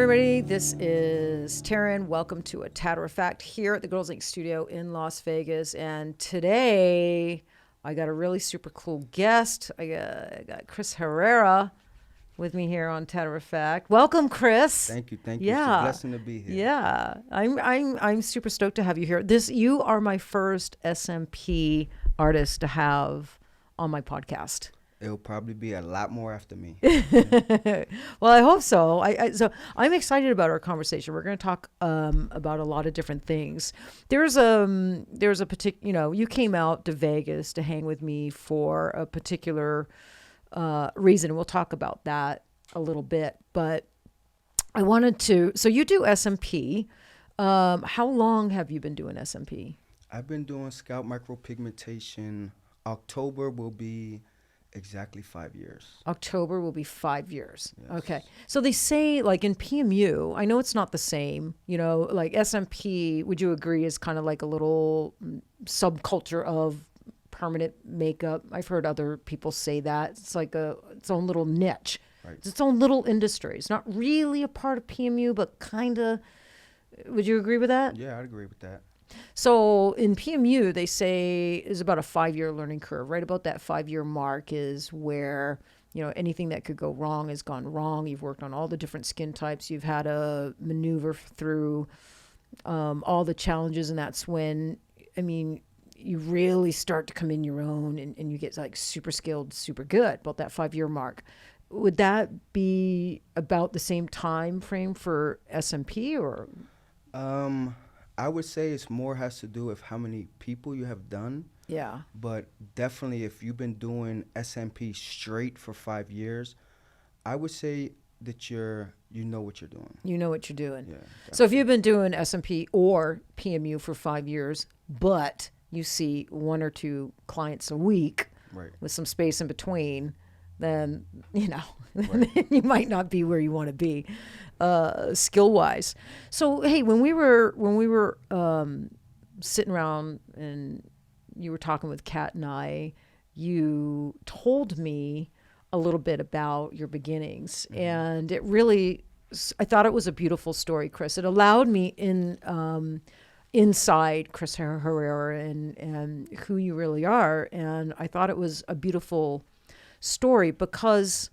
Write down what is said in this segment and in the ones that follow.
everybody. This is Taryn. Welcome to a Tatter-a-fact here at the Girlz Inc. studio in Las Vegas. And today, I got a really super cool guest. I got Chris Herrera with me here on Tatter-a-fact. Welcome, Chris. Thank you. Yeah. It's a blessing to be here. Yeah, I'm super stoked to have you here. You are my first SMP artist to have on my podcast. It'll probably be a lot more after me. Well, I hope so. So I'm excited about our conversation. We're going to talk about a lot of different things. There's a particular, you came out to Vegas to hang with me for a particular reason. We'll talk about that a little bit. But I wanted to. So you do SMP. How long have you been doing SMP? I've been doing scalp micropigmentation. October will be exactly 5 years. October will be 5 years. Yes. Okay. So they say, like in PMU, I know it's not the same, like SMP, would you agree, is kind of like a little subculture of permanent makeup. I've heard other people say that. It's like its own little niche. Right. It's its own little industry. It's not really a part of PMU, but kind of. Would you agree with that? Yeah, I'd agree with that. So in PMU, they say is about a 5-year learning curve. Right about that 5-year mark is where, anything that could go wrong has gone wrong. You've worked on all the different skin types. You've had to maneuver through all the challenges. And that's when, you really start to come in your own and you get like super skilled, super good, about that 5-year mark. Would that be about the same time frame for SMP or? I would say it's more has to do with how many people you have done. Yeah. But definitely if you've been doing SMP straight for 5 years, I would say that you know what you're doing. You know what you're doing. Yeah. So if you've been doing SMP or PMU for 5 years, but you see 1 or 2 clients a week, right, with some space in between, then, Right. you might not be where you want to be skill wise. So, hey, when we were sitting around and you were talking with Kat and I, you told me a little bit about your beginnings, Mm-hmm. and I thought it was a beautiful story, Chris. It allowed me inside Chris Herrera and who you really are, and I thought it was a beautiful story because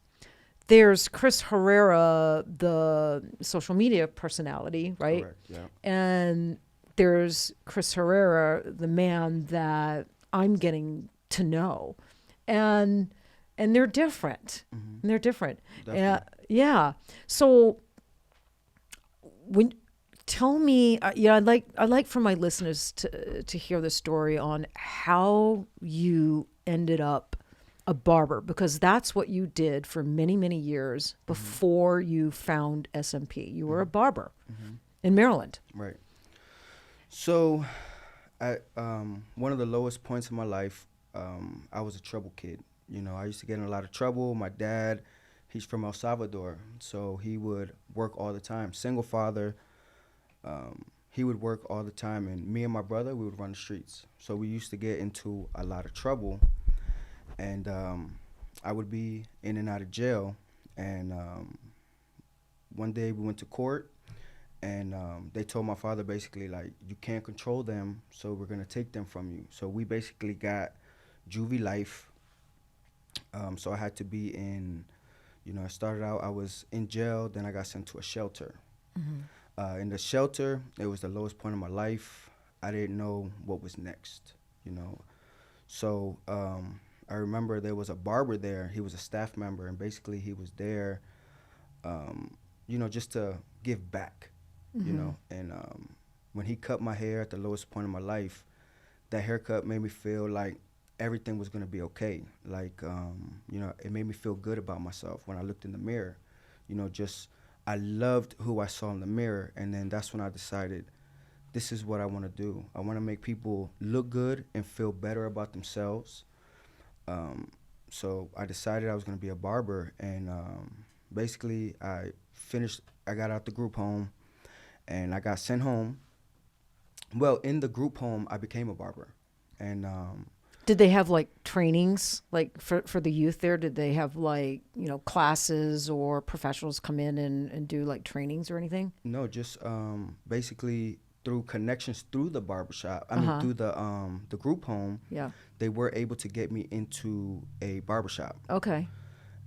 there's Chris Herrera, the social media personality, right? Correct, yeah. And there's Chris Herrera, the man that I'm getting to know. And they're different. Mm-hmm. And they're different. Definitely. Yeah. So tell me, I'd like for my listeners to hear the story on how you ended up a barber, because that's what you did for many, many years before you found SMP. You were a barber in Maryland. Right. So at one of the lowest points in my life, I was a trouble kid. I used to get in a lot of trouble. My dad, he's from El Salvador, so he would work all the time. Single father, he would work all the time, and me and my brother, we would run the streets. So we used to get into a lot of trouble, and I would be in and out of jail. And one day we went to court, and they told my father basically, like, you can't control them, so we're going to take them from you. So we basically got juvie life. So I had to be in, I started out, I was in jail, then I got sent to a shelter. Mm-hmm. In the shelter, it was the lowest point of my life. I didn't know what was next, So I remember there was a barber there. He was a staff member, and basically he was there, just to give back, And when he cut my hair at the lowest point of my life, that haircut made me feel like everything was going to be okay. Like, it made me feel good about myself when I looked in the mirror. I loved who I saw in the mirror, and then that's when I decided this is what I want to do. I want to make people look good and feel better about themselves. So I decided I was going to be a barber, and basically I got out the group home, and I got sent home. Well, in the group home, I became a barber, and Did they have like trainings like for the youth there? Did they have like, classes or professionals come in and do like trainings or anything? No, just basically through connections through the barbershop. I mean, through the group home. Yeah. They were able to get me into a barbershop. Okay.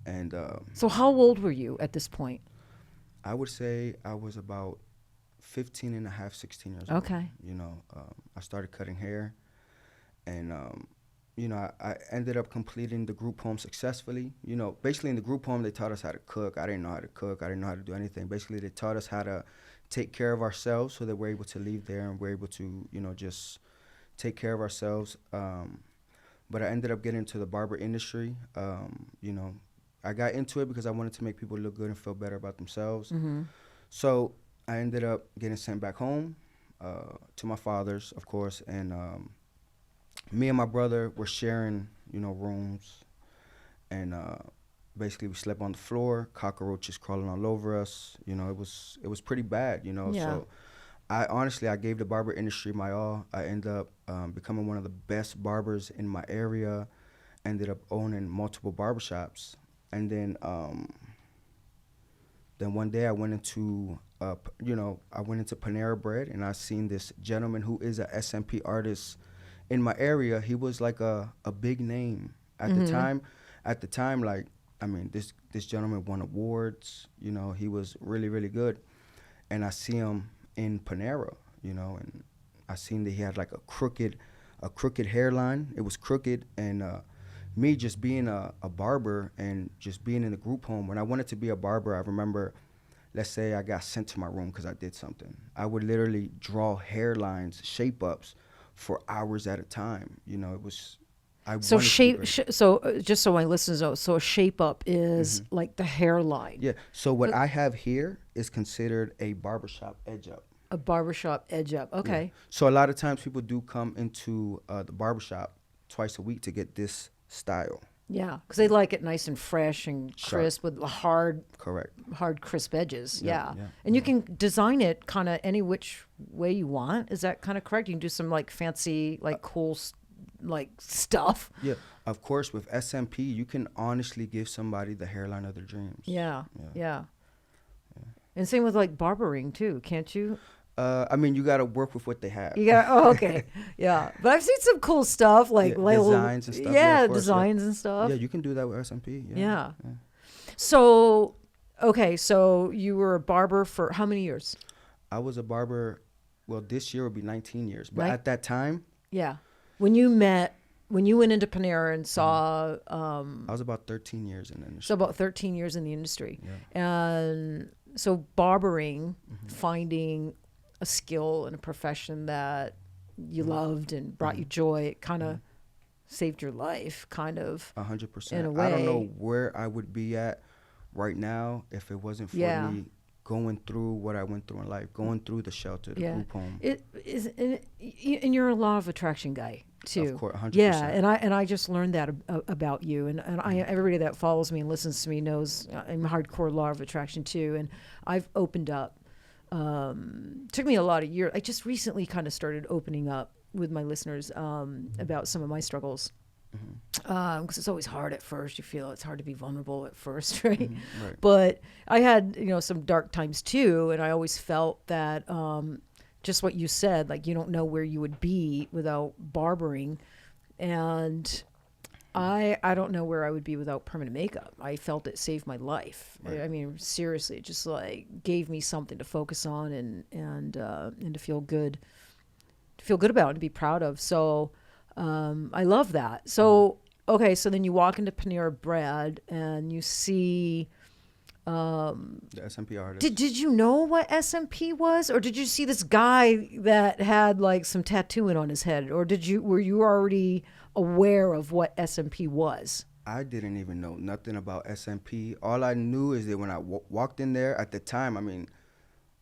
And so how old were you at this point? I would say I was about 15 and a half, 16 years old. Okay. I started cutting hair, and I ended up completing the group home successfully. Basically in the group home, they taught us how to cook. I didn't know how to cook. I didn't know how to do anything. Basically, they taught us how to take care of ourselves so that we're able to leave there and we're able to, just take care of ourselves. But I ended up getting into the barber industry. I got into it because I wanted to make people look good and feel better about themselves. Mm-hmm. So I ended up getting sent back home to my father's, of course, and me and my brother were sharing, rooms, and basically we slept on the floor, cockroaches crawling all over us. It was pretty bad, Yeah. So I gave the barber industry my all. I ended up becoming one of the best barbers in my area, ended up owning multiple barbershops. And then one day I went into Panera Bread, and I seen this gentleman who is a SMP artist in my area. He was like a big name at the time. At the time, like, I mean, this gentleman won awards. He was really, really good. And I see him in Panera, and I seen that he had like a crooked hairline. It was crooked, and me just being a barber and just being in the group home, when I wanted to be a barber, I remember, let's say I got sent to my room because I did something. I would literally draw hairlines, shape-ups for hours at a time. It was, So just so my listeners know, so a shape-up is like the hairline. Yeah, so what I have here is considered a barbershop edge-up. A barbershop edge-up, okay. Yeah. So a lot of times people do come into the barbershop twice a week to get this style. Yeah, because they like it nice and fresh and crisp with hard, crisp edges. Yeah. And you can design it kind of any which way you want. Is that kind of correct? You can do some like fancy, like cool, like stuff. Yeah, of course. With SMP, you can honestly give somebody the hairline of their dreams. Yeah. And same with like barbering too, can't you? I mean, you got to work with what they have. Okay. Yeah. But I've seen some cool stuff like designs and stuff. Yeah, designs and stuff. Yeah, you can do that with SMP. Yeah. So, okay. So you were a barber for how many years? I was a barber. Well, this year would be 19 years. But at that time. Yeah. When you went into Panera and saw. I was about 13 years in the industry. So about 13 years in the industry. Yeah. And so barbering, finding a skill and a profession that you loved and brought you joy, it kind of saved your life, kind of. 100%. In a way. I don't know where I would be at right now if it wasn't for me going through what I went through in life, going through the shelter, the group home. It is, and you're a law of attraction guy too. Of course, 100%. Yeah, and I just learned that about you, and everybody that follows me and listens to me knows I'm hardcore law of attraction too, and I've opened up. Took me a lot of years. I just recently kind of started opening up with my listeners about some of my struggles. Because it's always hard at first. You feel it's hard to be vulnerable at first, right? Right. But I had, some dark times too, and I always felt that just what you said, like you don't know where you would be without barbering, and I don't know where I would be without permanent makeup. I felt it saved my life. Right. I mean, seriously, it just like gave me something to focus on and to feel good about and to be proud of. So I love that. So okay, so then you walk into Panera Bread and you see the SMP artist. Did you know what SMP was, or did you see this guy that had like some tattooing on his head, or were you already aware of what SMP was? I didn't even know nothing about SMP. All I knew is that when I walked in there at the time,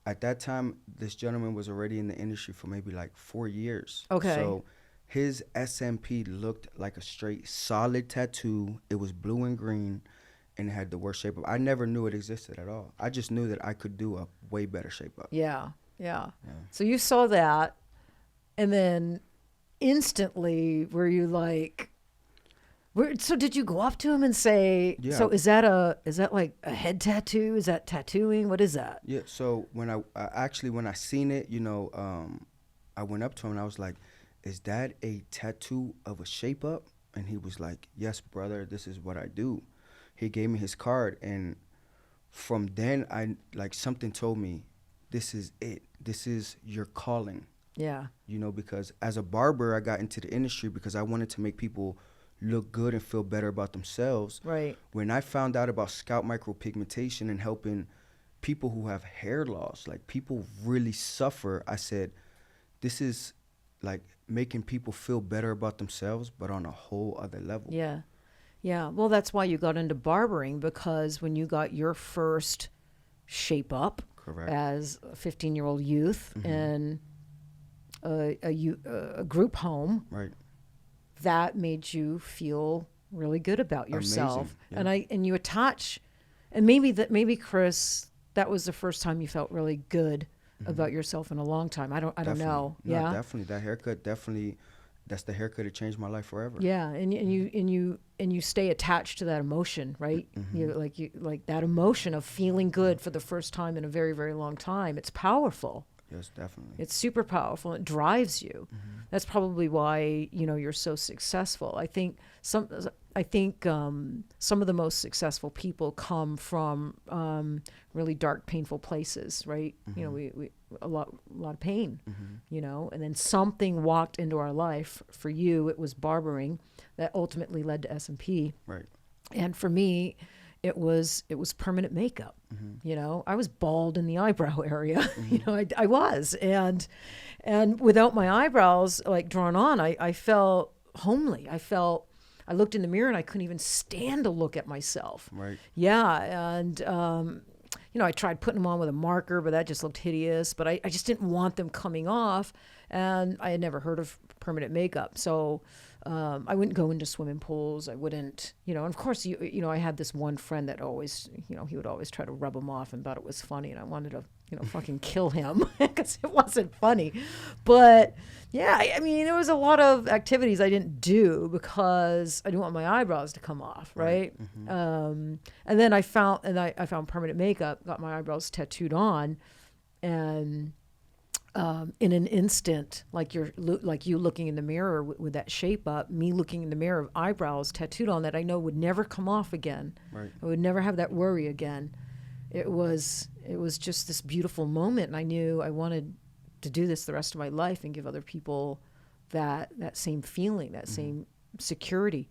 at that time, this gentleman was already in the industry for maybe like 4 years. Okay. So his SMP looked like a straight solid tattoo. It was blue and green, and it had the worst shape up. I never knew it existed at all. I just knew that I could do a way better shape up. Yeah. So you saw that, and then instantly were you like, so did you go up to him and say, Yeah. so is that like a head tattoo? Is that tattooing? What is that? Yeah. So when when I seen it, I went up to him and I was like, "Is that a tattoo of a shape up?" And he was like, "Yes, brother. This is what I do." He gave me his card, and from then I like something told me, "This is it. This is your calling." Yeah. Because as a barber, I got into the industry because I wanted to make people look good and feel better about themselves. Right. When I found out about scalp micropigmentation and helping people who have hair loss, like people really suffer, I said, this is like making people feel better about themselves, but on a whole other level. Yeah. Yeah. Well, that's why you got into barbering, because when you got your first shape up Correct. as a 15-year-old youth in a group home, Right. that made you feel really good about yourself. Amazing. Yeah. And you attach, and maybe Chris, that was the first time you felt really good about yourself in a long time. I don't Definitely. know. No, Yeah. definitely. That haircut that's the haircut that changed my life forever. Yeah, and you stay attached to that emotion, right? You like that emotion of feeling good for the first time in a very, very long time. It's powerful. Yes, definitely. It's super powerful. It drives you. That's probably why you're so successful. I think some of the most successful people come from really dark, painful places, right? We a lot of pain, and then something walked into our life. For you, it was barbering that ultimately led to SMP. Right. And for me, it was permanent makeup. I was bald in the eyebrow area. I was, and without my eyebrows like drawn on, I felt homely. I looked in the mirror and I couldn't even stand to look at myself. Right. Yeah, and I tried putting them on with a marker, but that just looked hideous. But I just didn't want them coming off, and I had never heard of permanent makeup, so I wouldn't go into swimming pools. I wouldn't, and of course, I had this one friend that always, he would always try to rub them off and thought it was funny, and I wanted to, fucking kill him because it wasn't funny. But yeah, I mean, there was a lot of activities I didn't do because I didn't want my eyebrows to come off, right? And then I found permanent makeup, got my eyebrows tattooed on, and in an instant, like you looking in the mirror with that shape up, me looking in the mirror of eyebrows tattooed on that I know would never come off again. Right. I would never have that worry again. It was just this beautiful moment, and I knew I wanted to do this the rest of my life and give other people that same feeling, that same security.